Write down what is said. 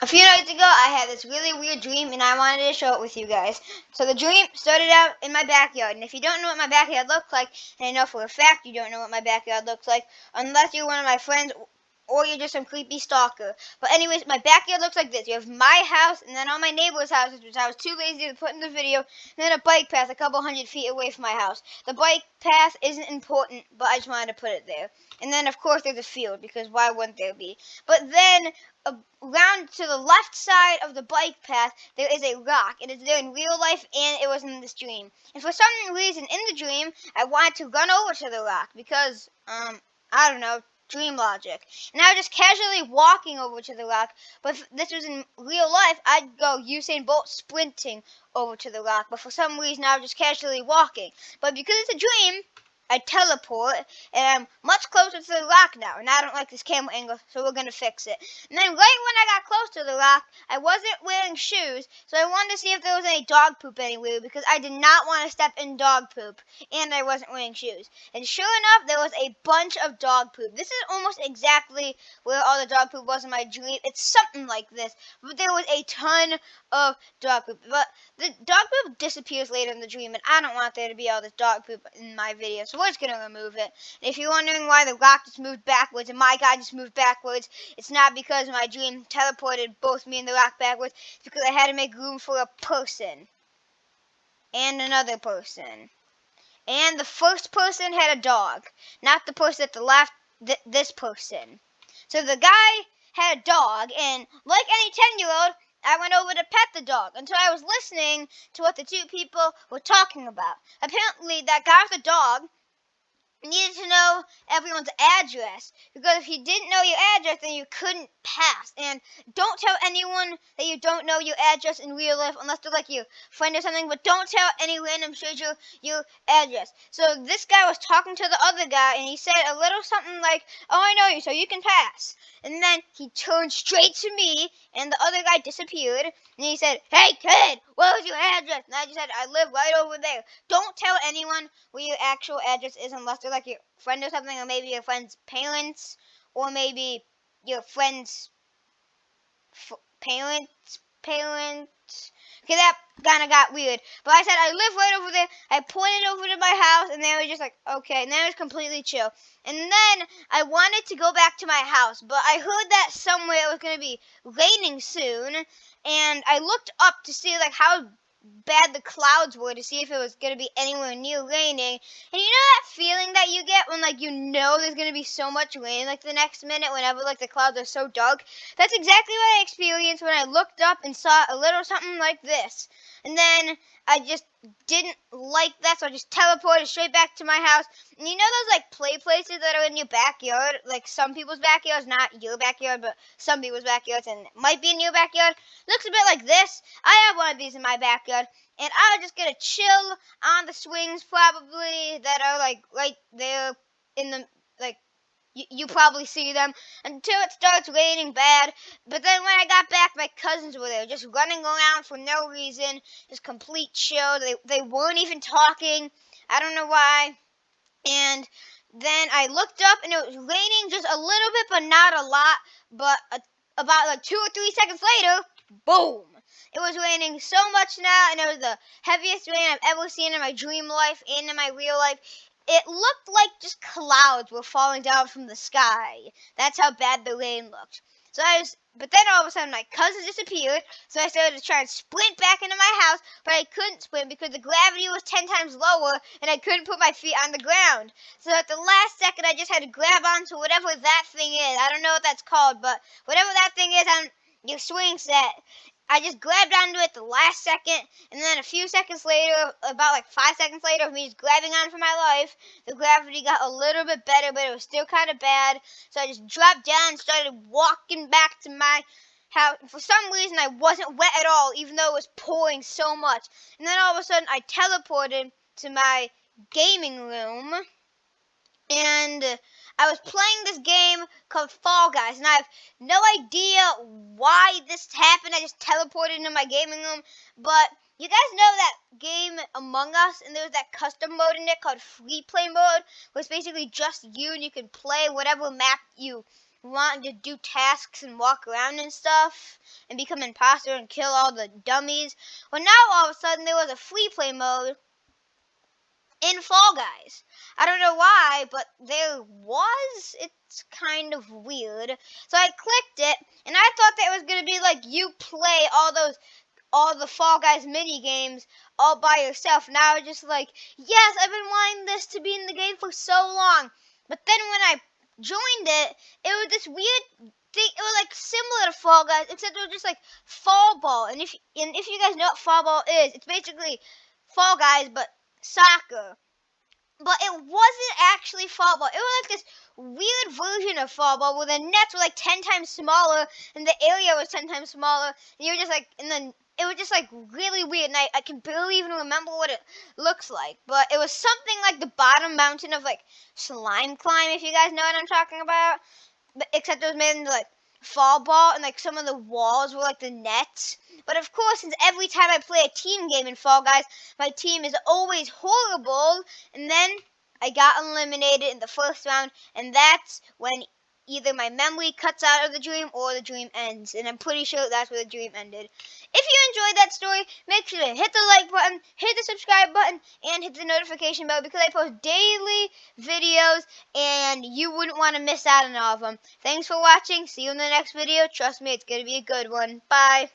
A few nights ago, I had this really weird dream, and I wanted to show it with you guys. So the dream started out in my backyard, and if you don't know what my backyard looks like, and I know for a fact you don't know what my backyard looks like, unless you're one of my friends or you're just some creepy stalker. But anyways, my backyard looks like this. You have my house, and then all my neighbors' houses, which I was too lazy to put in the video, and then a bike path a couple hundred feet away from my house. The bike path isn't important, but I just wanted to put it there. And then, of course, there's a field, because why wouldn't there be? But then around to the left side of the bike path, there is a rock. It is there in real life, and it was in this dream. And for some reason, in the dream, I wanted to run over to the rock because, I don't know, dream logic. And I was just casually walking over to the rock. But if this was in real life, I'd go Usain Bolt sprinting over to the rock. But for some reason, I was just casually walking. But because it's a dream, I teleport, and I'm much closer to the rock now, and I don't like this camera angle, so we're going to fix it. And then right when I got close to the rock, I wasn't wearing shoes, so I wanted to see if there was any dog poop anywhere, because I did not want to step in dog poop, and I wasn't wearing shoes. And sure enough, there was a bunch of dog poop. This is almost exactly where all the dog poop was in my dream. It's something like this, but there was a ton of dog poop. But the dog poop disappears later in the dream, and I don't want there to be all this dog poop in my video, so we're just going to remove it. And if you're wondering why the rock just moved backwards and my guy just moved backwards, it's not because my dream teleported both me and the rock backwards. It's because I had to make room for a person. And another person. And the first person had a dog, not the person at the left, this person. So the guy had a dog, and like any 10-year-old, I went over to pet the dog until I was listening to what the two people were talking about. Apparently, that guy with the dog needed to know everyone's address, because if you didn't know your address, then you couldn't pass. And don't tell anyone that you don't know your address in real life unless they're like your friend or something, but don't tell any random stranger your address. So this guy was talking to the other guy, and he said a little something like, "Oh, I know you, so you can pass." And then he turned straight to me, and the other guy disappeared, and he said, "Hey kid, what was your address?" And I just said, "I live right over there." Don't tell anyone where your actual address is unless they're like your friend or something, or maybe your friend's parents, or maybe your friend's parents. Okay, that kind of got weird. But I said I live right over there. I pointed over to my house, and they were just like, okay. And then it was completely chill. And then I wanted to go back to my house, but I heard that somewhere it was going to be raining soon, and I looked up to see like how bad the clouds were to see if it was going to be anywhere near raining. And you know that feeling that you get when like you know there's going to be so much rain like the next minute whenever like the clouds are so dark? That's exactly what I experienced when I looked up and saw a little something like this. And then I just didn't like that, so I just teleported straight back to my house. And you know those like play places that are in your backyard, like some people's backyards, not your backyard, but some people's backyards, and it might be in your backyard. Looks a bit like this. I have one of these in my backyard, and I'm just gonna chill on the swings probably that are like right there in the like. You probably see them until it starts raining bad. But then when I got back, my cousins were there, just running around for no reason, just complete chill. They weren't even talking. I don't know why. And then I looked up, and it was raining just a little bit, but not a lot. But about like 2 or 3 seconds later, boom! It was raining so much now, and it was the heaviest rain I've ever seen in my dream life and in my real life. It looked like just clouds were falling down from the sky. That's how bad the rain looked. But then all of a sudden my cousin disappeared, so I started to try and sprint back into my house, but I couldn't sprint because the gravity was 10 times lower, and I couldn't put my feet on the ground. So at the last second, I just had to grab onto whatever that thing is. I don't know what that's called, but whatever that thing is on your swing set, I just grabbed onto it the last second, and then a few seconds later, about like 5 seconds later of me just grabbing on for my life, the gravity got a little bit better, but it was still kind of bad. So I just dropped down and started walking back to my house. For some reason, I wasn't wet at all, even though it was pouring so much. And then all of a sudden, I teleported to my gaming room, and I was playing this game called Fall Guys, and I have no idea why this happened. I just teleported into my gaming room, but you guys know that game Among Us, and there's that custom mode in it called Free Play mode, where it's basically just you, and you can play whatever map you wanting to do tasks and walk around and stuff and become an imposter and kill all the dummies. Well, now all of a sudden there was a free play mode in Fall Guys. I don't know why, but there was. It's kind of weird. So I clicked it, and I thought that it was going to be like you play all the Fall Guys mini games all by yourself. Now I was just like, yes, I've been wanting this to be in the game for so long. But then when I joined it, it was this weird thing. It was like similar to Fall Guys, except it was just like Fall Ball. And if you guys know what Fall Ball is, it's basically Fall Guys but soccer. But it wasn't actually Fall Ball. It was like this weird version of Fall Ball where the nets were like 10 times smaller and the area was 10 times smaller. And you were just like, and then it was just like really weird. And I can barely even remember what it looks like. But it was something like the bottom mountain of like Slime Climb, if you guys know what I'm talking about. But except it was made into like Fall Ball, and like some of the walls were like the nets. But of course, since every time I play a team game in Fall Guys, my team is always horrible, and then I got eliminated in the first round, and that's when either my memory cuts out of the dream or the dream ends, and I'm pretty sure that's where the dream ended. If you enjoyed that story, make sure to hit the like button, hit the subscribe button, and hit the notification bell because I post daily videos and you wouldn't want to miss out on all of them. Thanks for watching. See you in the next video. Trust me, it's going to be a good one. Bye.